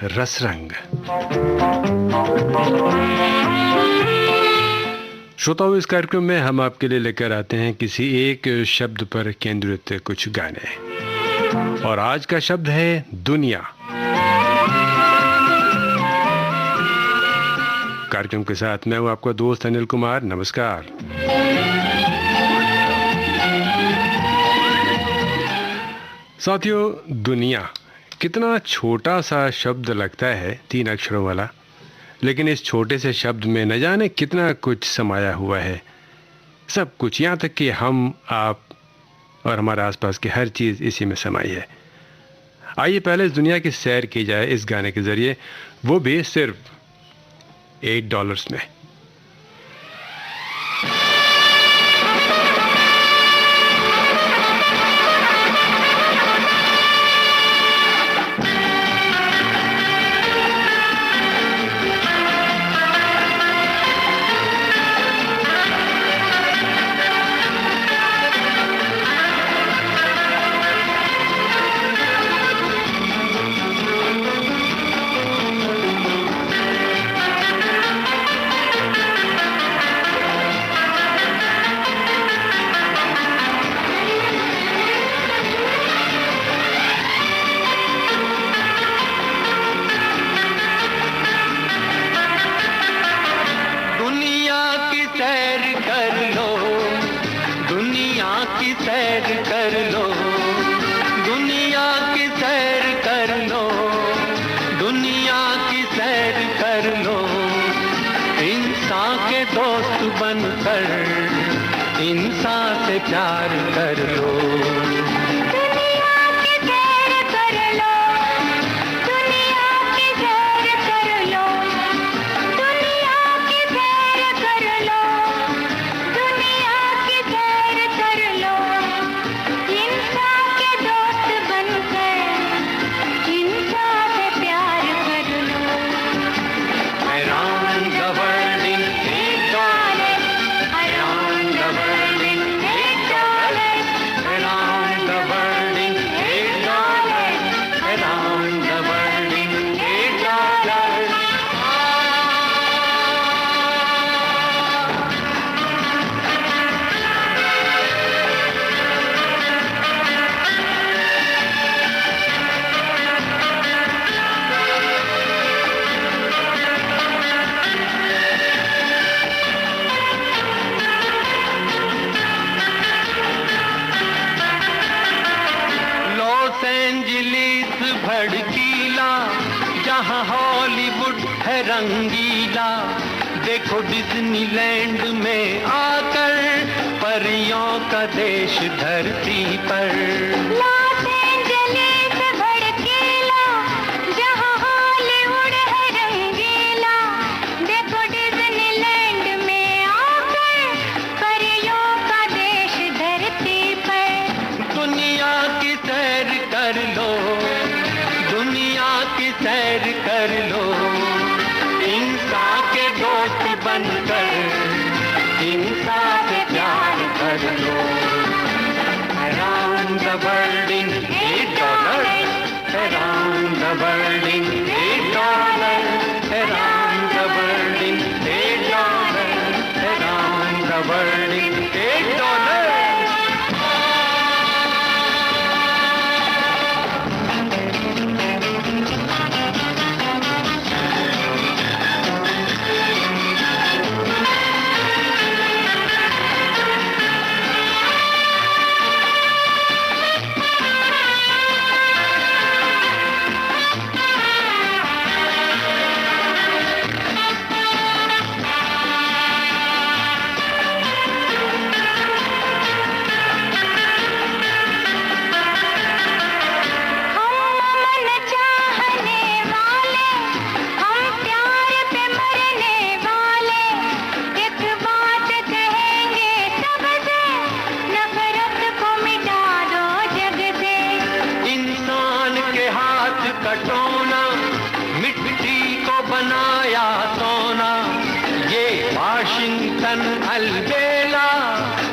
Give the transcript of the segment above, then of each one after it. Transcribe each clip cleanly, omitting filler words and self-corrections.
रसरंग। श्रोताओं, इस कार्यक्रम में हम आपके लिए लेकर आते हैं किसी एक शब्द पर केंद्रित कुछ गाने, और आज का शब्द है दुनिया। कार्यक्रम के साथ मैं हूं आपका दोस्त अनिल कुमार। नमस्कार। साथियों, दुनिया कितना छोटा सा शब्द लगता है, 3 अक्षरों वाला, लेकिन इस छोटे से शब्द में न जाने कितना कुछ समाया हुआ है। सब कुछ, यहाँ तक कि हम, आप और हमारे आसपास की हर चीज़ इसी में समाई है। आइए पहले इस दुनिया की सैर की जाए इस गाने के ज़रिए, वो भी सिर्फ $8 में। इंसान से प्यार कर लो, दुनिया की सैर कर लो, दुनिया की सैर कर लो, दुनिया की सैर कर लो, दुनिया की सैर कर लो। इंसान के दोस्त बनकर इंसान से प्यार कर लो। Around the world in $8, around the world in $8, around the world in $8, around the world in $8. Los Angeles भड़कीला, जहां हॉलीवुड है रंगीला। देखो डिज्नीलैंड में आकर परियों का देश धरती पर। लॉस एंजलिस भड़कीला, जहां हॉलीवुड है रंगीला। देखो डिज्नीलैंड में आकर परियों का देश धरती पर। दुनिया की सैर कर लो, दुनिया की सैर कर लो। इंसान के दोस्त बनकर इंसान से प्यार कर लो। Around the world in $8, around the world in $8, around the world in $8, around the world in $8. कटोना, मिट्टी को बनाया सोना। ये वाशिंगटन अलबेला,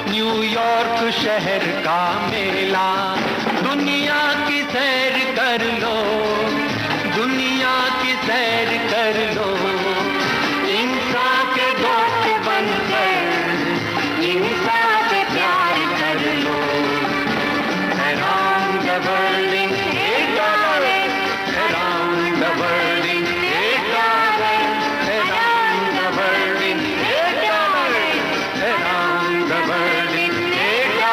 न्यूयॉर्क शहर का मेला। दुनिया की सैर कर लो, दुनिया सैर कर लो, इंसान के दोस्त बनकर इंसान से प्यार कर लो। Around the world in $8, around the world in $8, around the world in $8, around the world in $8.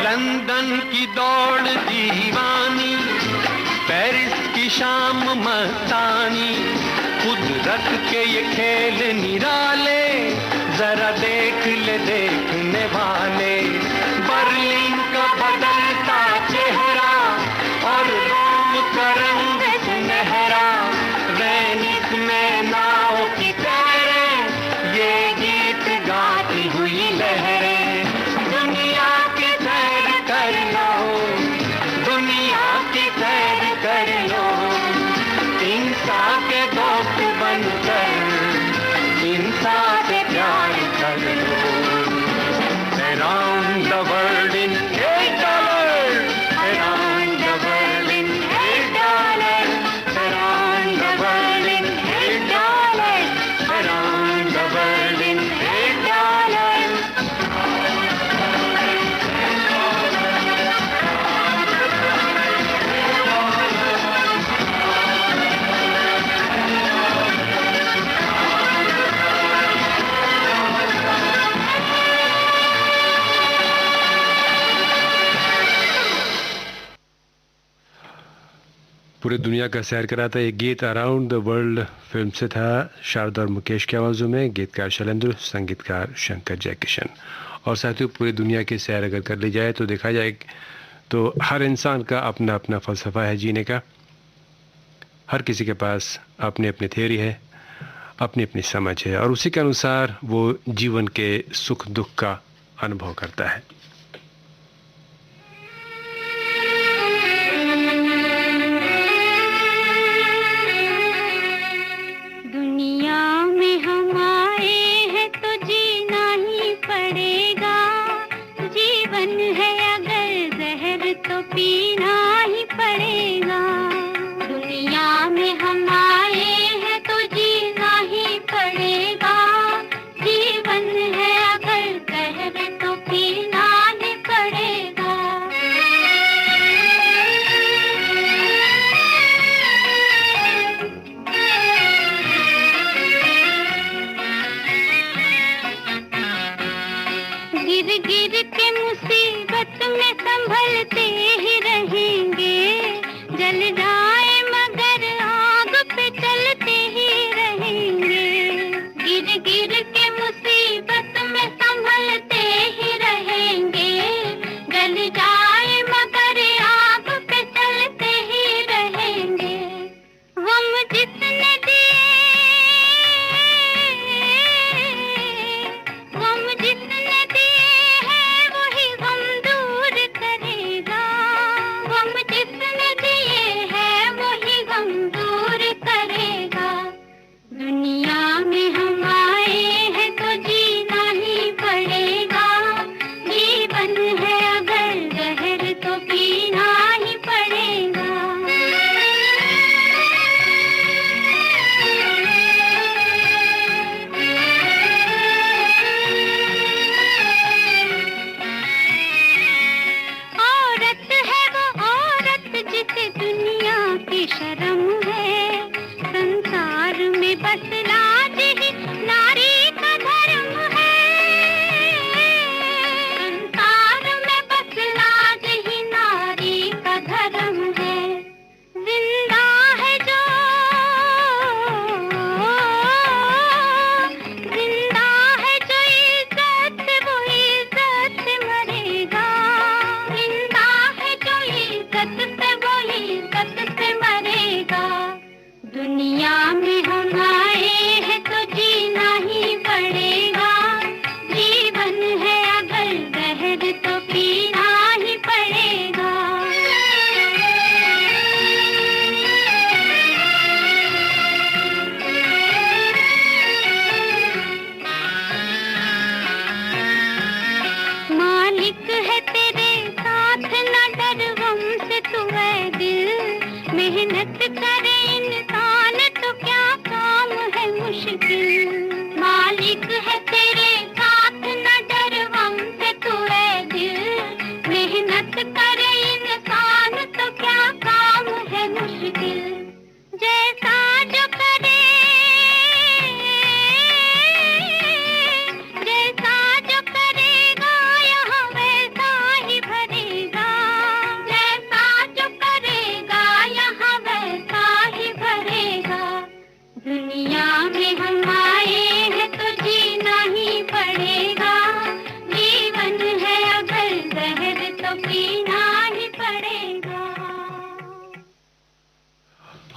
London की दौड़ दीवानी, पेरिस की शाम मस्तानी, कुदरत के ये खेल निराले, जरा देख ले देखने वाले। बर्लिन का बदलता चेहरा और रोम का रंग सुनहरा, वेनिस में नाव की तरह ये गीत गाती हुई लहरें। दुनिया की सैर कर लो, दुनिया की सैर कर लो, इंसान के दोस्त बनकर इंसान से प्यार कर लो। Around the world in $8, around the world in $8, around the world in $8, around the world in $8. पूरे दुनिया का सैर कराता ये गीत अराउंड द वर्ल्ड फिल्म से था। शारदा और मुकेश की आवाज़ों में, गीतकार शैलेंद्र, संगीतकार शंकर जयकिशन। और साथियों, पूरी दुनिया की सैर अगर कर ली जाए तो देखा जाए तो हर इंसान का अपना अपना फ़लसफ़ा है जीने का। हर किसी के पास अपनी अपनी थ्योरी है, अपनी अपनी समझ है, और उसी के अनुसार वो जीवन के सुख दुख का अनुभव करता है। दुनिया में हम आए हैं तो जीना ही पड़ेगा, जीवन है अगर जहर तो पीना ही पड़ेगा। दुनिया में हम आए हैं तो जीना ही पड़ेगा, जीवन है अगर जहर तो पीना ही पड़ेगा। गिर गिर के मुसीबत में संभलते ही रहेंगे, जल जाए मगर आग पे चलते ही रहेंगे। गिर गिर के मुसीबत में संभलते ही रहेंगे, जल जाए मगर आग पे चलते ही रहेंगे। गम जिसने दिए, गम जिसने दिए हैं वही गम दूर करेगा। गम जिसने दिए हैं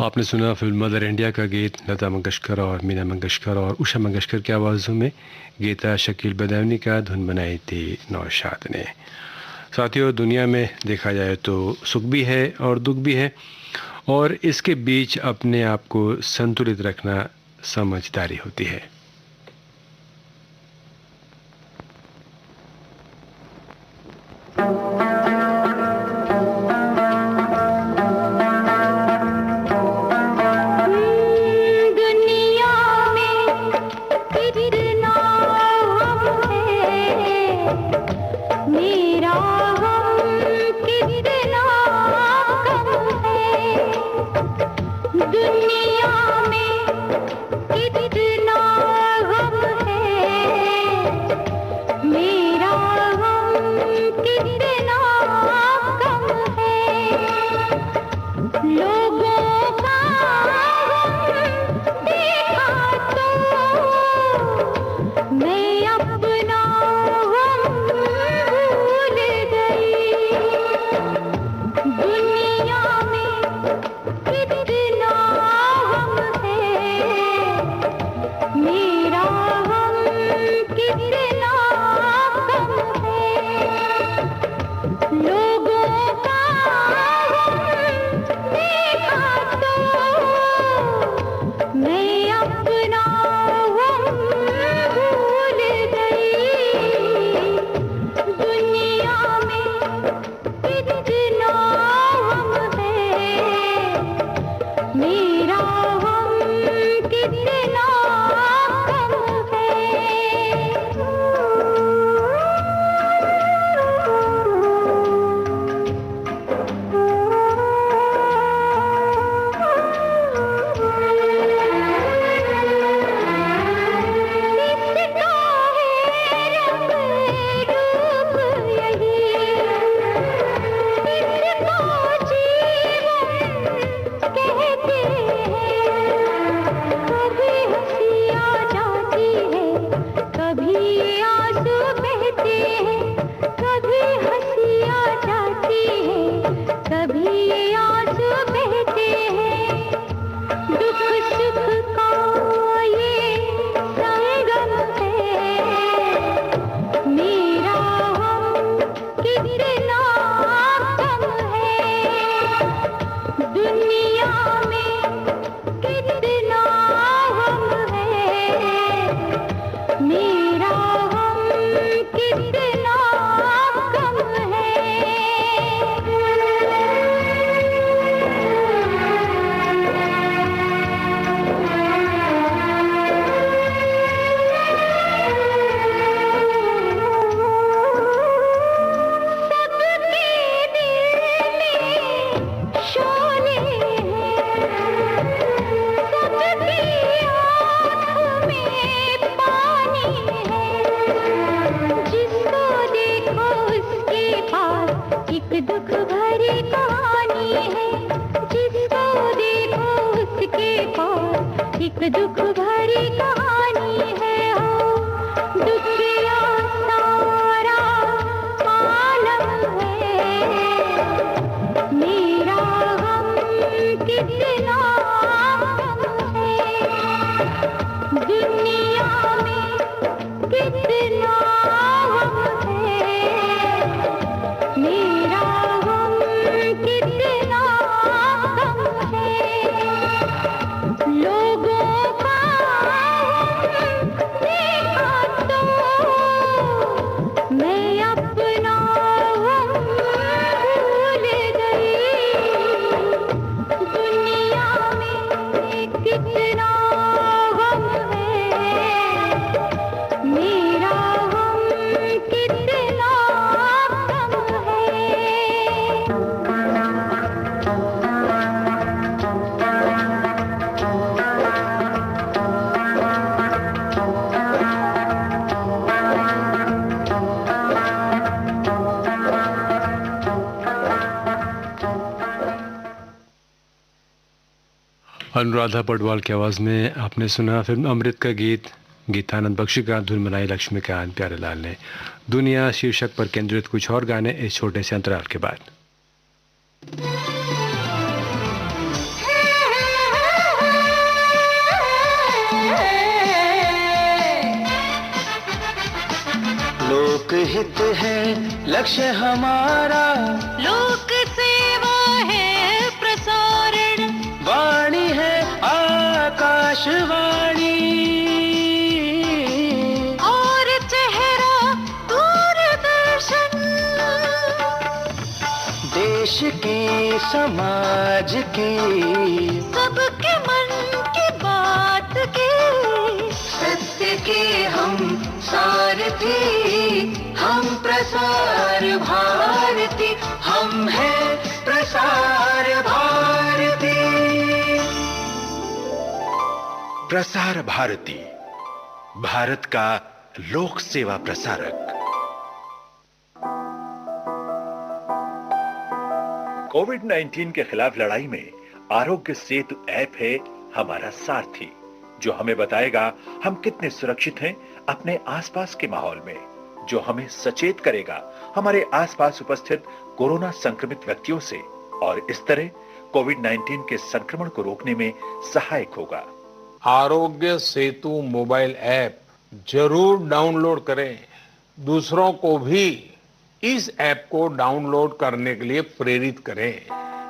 आपने सुना फिल्म मदर इंडिया का गीत लता मंगेशकर और मीना मंगेशकर और उषा मंगेशकर की आवाज़ों में। गीता शकील बदायूनी का धुन बनाई थी नौशाद ने। साथियों, दुनिया में देखा जाए तो सुख भी है और दुख भी है, और इसके बीच अपने आप को संतुलित रखना समझदारी होती है। अनुराधा पडवाल की आवाज़ में आपने सुना फिल्म अमृत का गीत, गीतानंद बख्शी का धुन बनाई लक्ष्मीकांत प्यारेलाल ने। दुनिया शीर्षक पर केंद्रित कुछ और गाने इस छोटे से अंतराल के बाद। लोकहित है लक्ष्य हमारा, लोक सेवा है प्रसारण, वाणी है आकाशवाणी, और चेहरा दूरदर्शन। देश की समाज की सबके मन की बात की, सत्य के हम सारथी, हम प्रसार भारती, हम हैं प्रसार भारती। प्रसार भारती, भारत का लोक सेवा प्रसारक। कोविड-19 के खिलाफ लड़ाई में आरोग्य सेतु ऐप है हमारा सारथी, जो हमें बताएगा हम कितने सुरक्षित हैं अपने आसपास के माहौल में, जो हमें सचेत करेगा हमारे आसपास उपस्थित कोरोना संक्रमित व्यक्तियों से, और इस तरह कोविड-19 के संक्रमण को रोकने में सहायक होगा। आरोग्य सेतु मोबाइल ऐप जरूर डाउनलोड करें। दूसरों को भी इस ऐप को डाउनलोड करने के लिए प्रेरित करें।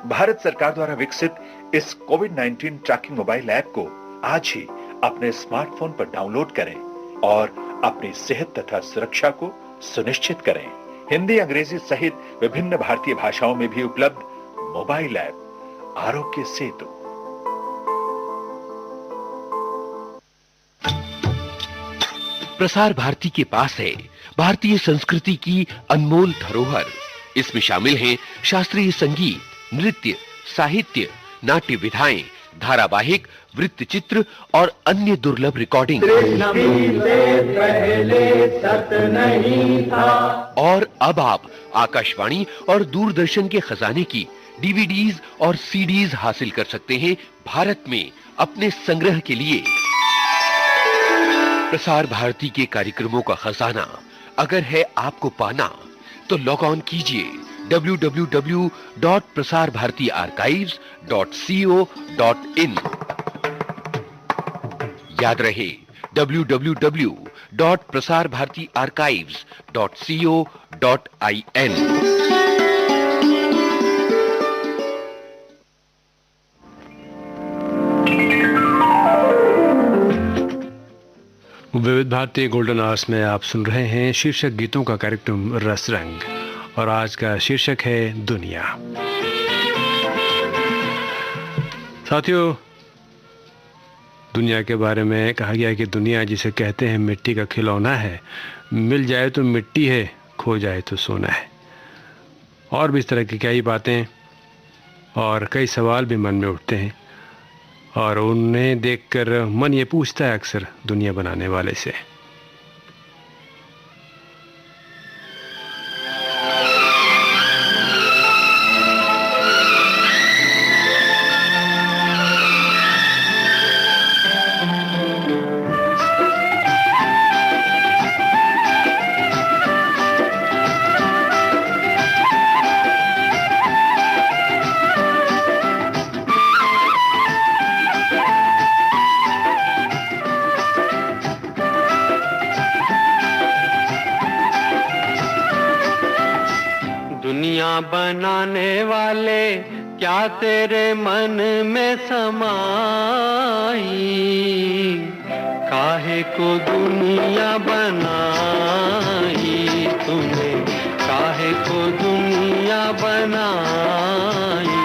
भारत सरकार द्वारा विकसित इस कोविड-19 ट्रैकिंग मोबाइल ऐप को आज ही अपने स्मार्टफोन पर डाउनलोड करें और अपनी सेहत तथा सुरक्षा को सुनिश्चित करें। हिंदी, अंग्रेजी सहित विभिन्न भारतीय भाषाओं में भी उपलब्ध मोबाइल ऐप आरोग्य सेतु। प्रसार भारती के पास है भारतीय संस्कृति की अनमोल धरोहर। इसमें शामिल हैं शास्त्रीय संगीत, नृत्य, साहित्य, नाट्य विधाएं, धारावाहिक, वृत्तचित्र और अन्य दुर्लभ रिकॉर्डिंग। और अब आप आकाशवाणी और दूरदर्शन के खजाने की डीवीडीज और सीडीज हासिल कर सकते हैं भारत में अपने संग्रह के लिए। प्रसार भारती के कार्यक्रमों का खजाना अगर है आपको पाना, तो लॉग ऑन कीजिए www.prasarbhartiarchives.co.in। याद रहे www.prasarbhartiarchives.co.in। विविध भारतीय गोल्डन आवर्स में आप सुन रहे हैं शीर्षक गीतों का कार्यक्रम रस रंग, और आज का शीर्षक है दुनिया। साथियों, दुनिया के बारे में कहा गया है कि दुनिया जिसे कहते हैं मिट्टी का खिलौना है, मिल जाए तो मिट्टी है, खो जाए तो सोना है। और भी इस तरह की कई बातें और कई सवाल भी मन में उठते हैं, और उन्हें देखकर मन ये पूछता है अक्सर दुनिया बनाने वाले से। दुनिया बनाने वाले क्या तेरे मन में समाई, काहे को दुनिया बनाई तूने, काहे को दुनिया बनाई।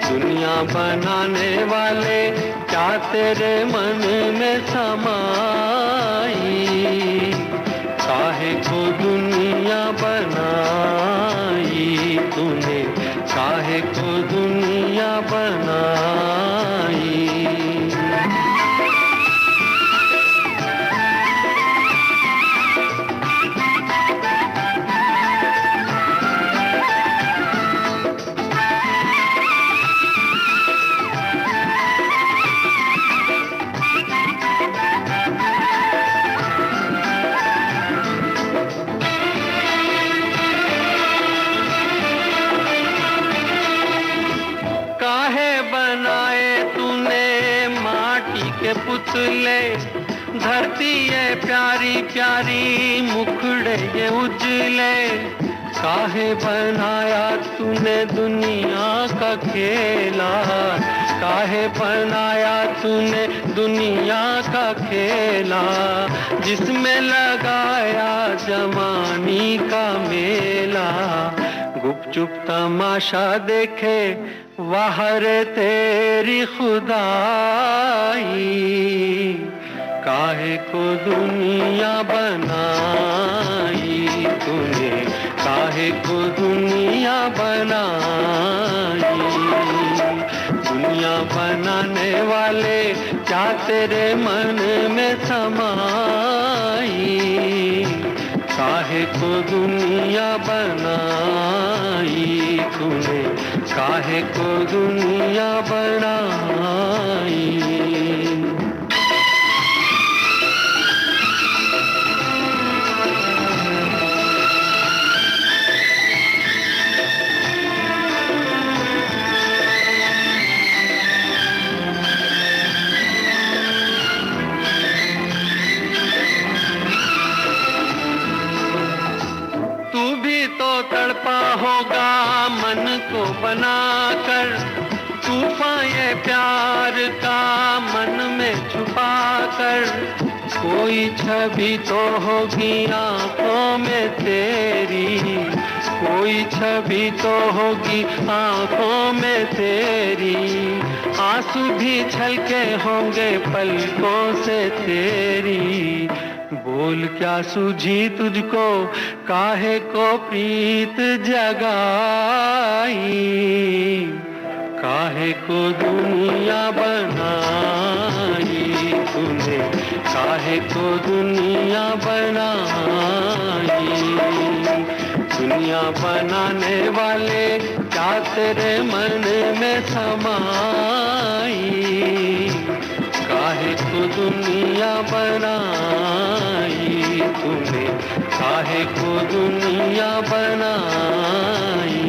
दुनिया बनाने वाले क्या तेरे मन में समाई, काहे को दुनिया बनाई तूने, काहे को दुनिया बनाई। काहे बनाए तूने माटी के पुतले, धरती ये प्यारी प्यारी मुखड़े ये उजले, काहे बनाया तूने दुनिया का खेला, काहे बनाया तूने दुनिया का खेला, जिसमें लगाया जवानी का मेला। गुपचुप तमाशा देखे बाहर तेरी खुदाई, काहे को दुनिया बनाई तूने, काहे को दुनिया बनाई। दुनिया बनाने वाले क्या तेरे मन में समाई, काहे को दुनिया बनाई तूने, काहे को दुनिया बनाई। तड़पा होगा मन को बनाकर, तूफान ये प्यार का मन में छुपा कर। कोई छवि तो होगी आंखों में तेरी, कोई छवि तो होगी आंखों में तेरी, आंसू भी छलके होंगे पलकों से तेरी। बोल क्या सूझी तुझको, काहे को प्रीत जगाई, काहे को दुनिया बनाई तूने, काहे को दुनिया बनाई। दुनिया बनाने वाले क्या तेरे मन में समाई, काहे को दुनिया बनाई तूने, काहे को दुनिया बनाई।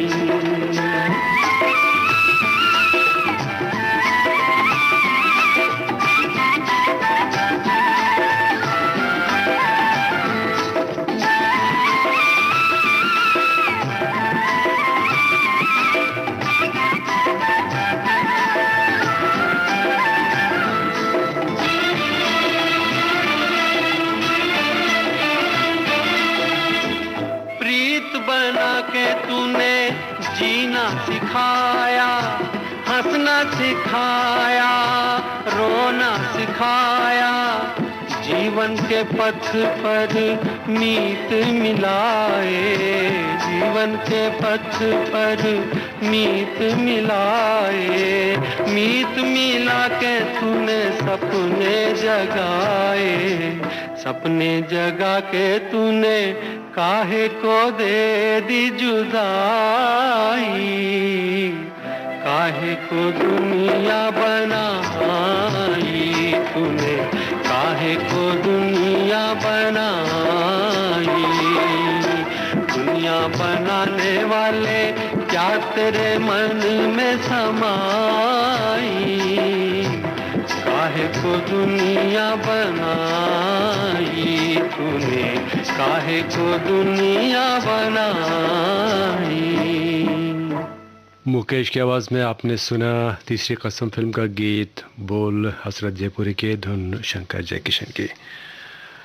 तूने जीना सिखाया, हंसना सिखाया, रोना सिखाया, जीवन के पथ पर मीत मिलाए, जीवन के पथ पर मीत मिलाए। मीत मिला के तूने सपने जगाए, सपने जगा के तूने काहे को दे दी जुदाई, काहे को दुनिया बनाई तूने, काहे को दुनिया बनाई। दुनिया बनाने वाले क्या तेरे मन में समाई, काहे को दुनिया बनाई तूने, काहे को दुनिया बनाई। मुकेश की आवाज़ में आपने सुना तीसरी कसम फिल्म का गीत, बोल हसरत जयपुरी के, धुन शंकर जयकिशन की।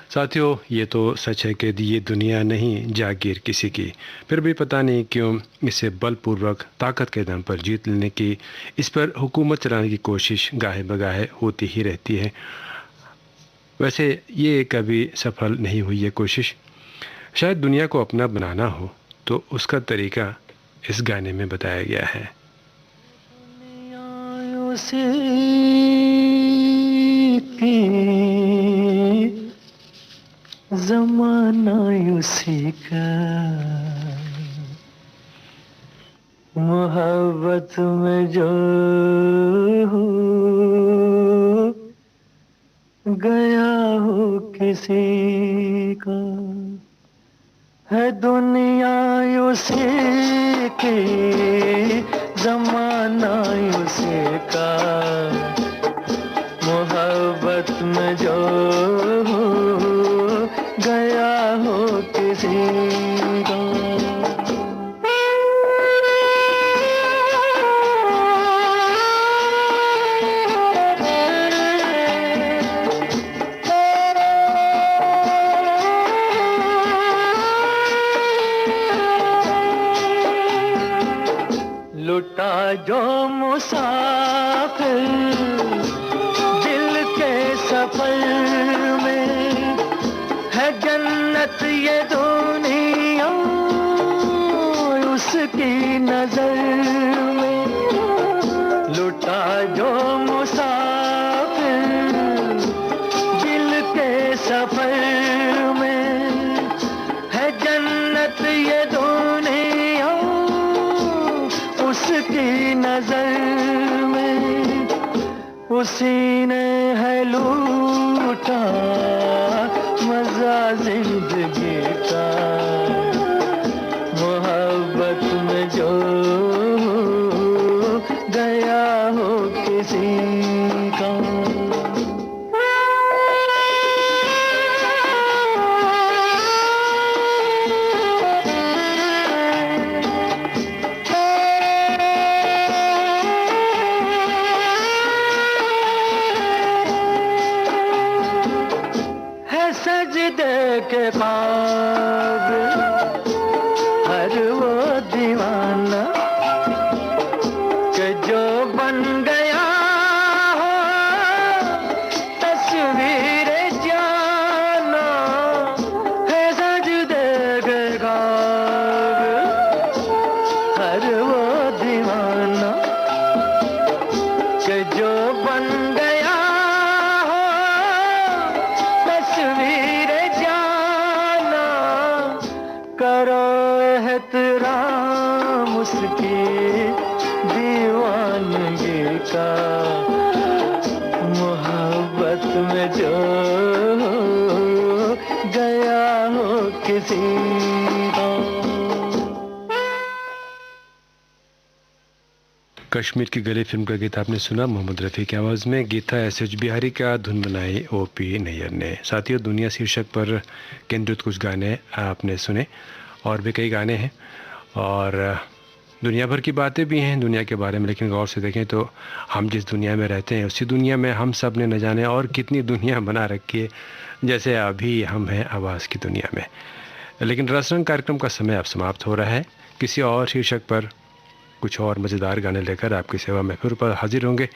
साथियों, ये तो सच है कि ये दुनिया नहीं जागीर किसी की, फिर भी पता नहीं क्यों इसे बलपूर्वक ताकत के दम पर जीत लेने की, इस पर हुकूमत चलाने की कोशिश गाहे बगाहे होती ही रहती है। वैसे ये कभी सफल नहीं हुई ये कोशिश। शायद दुनिया को अपना बनाना हो तो उसका तरीका इस गाने में बताया गया है। ज़माना उसी का, मोहब्बत में जो गया हो किसी का, है दुनिया उसी की, ज़माना उसी का, मोहब्बत में जो किसी को। लुटा जो मुसाफिर दिल के सफर में, है जन्नत ये दुनिया उसकी नजर में। लुटा जो मुसाफिर दिल के सफर में, है जन्नत ये दुनिया उसकी नजर में। उसी ने है लूटा मजा जिंदगी का, मोहब्बत में जो गया हो किसी का। सजदे के बाद हर वो दीवाना कि जो बन गया हो तस्वीर जाना। है सजदे के बाद हर वो दीवाना कि जो बन गया करो एहतराम उसकी दीवानगी का, मोहब्बत में जो गया हो किसी को। कश्मीर की गली फिल्म का गीत आपने सुना मोहम्मद रफ़ी की आवाज़ में। गीता एस.एच. बिहारी का धुन बनाई O.P. नैयर ने। साथियों, दुनिया शीर्षक पर केंद्रित कुछ गाने आपने सुने, और भी कई गाने हैं और दुनिया भर की बातें भी हैं दुनिया के बारे में। लेकिन गौर से देखें तो हम जिस दुनिया में रहते हैं उसी दुनिया में हम सब ने न जाने और कितनी दुनिया बना रखी है, जैसे अभी हम हैं आवाज़ की दुनिया में। लेकिन रसरंग कार्यक्रम का समय अब समाप्त हो रहा है। किसी और शीर्षक पर कुछ और मज़ेदार गाने लेकर आपकी सेवा में फिर पर हाजिर होंगे।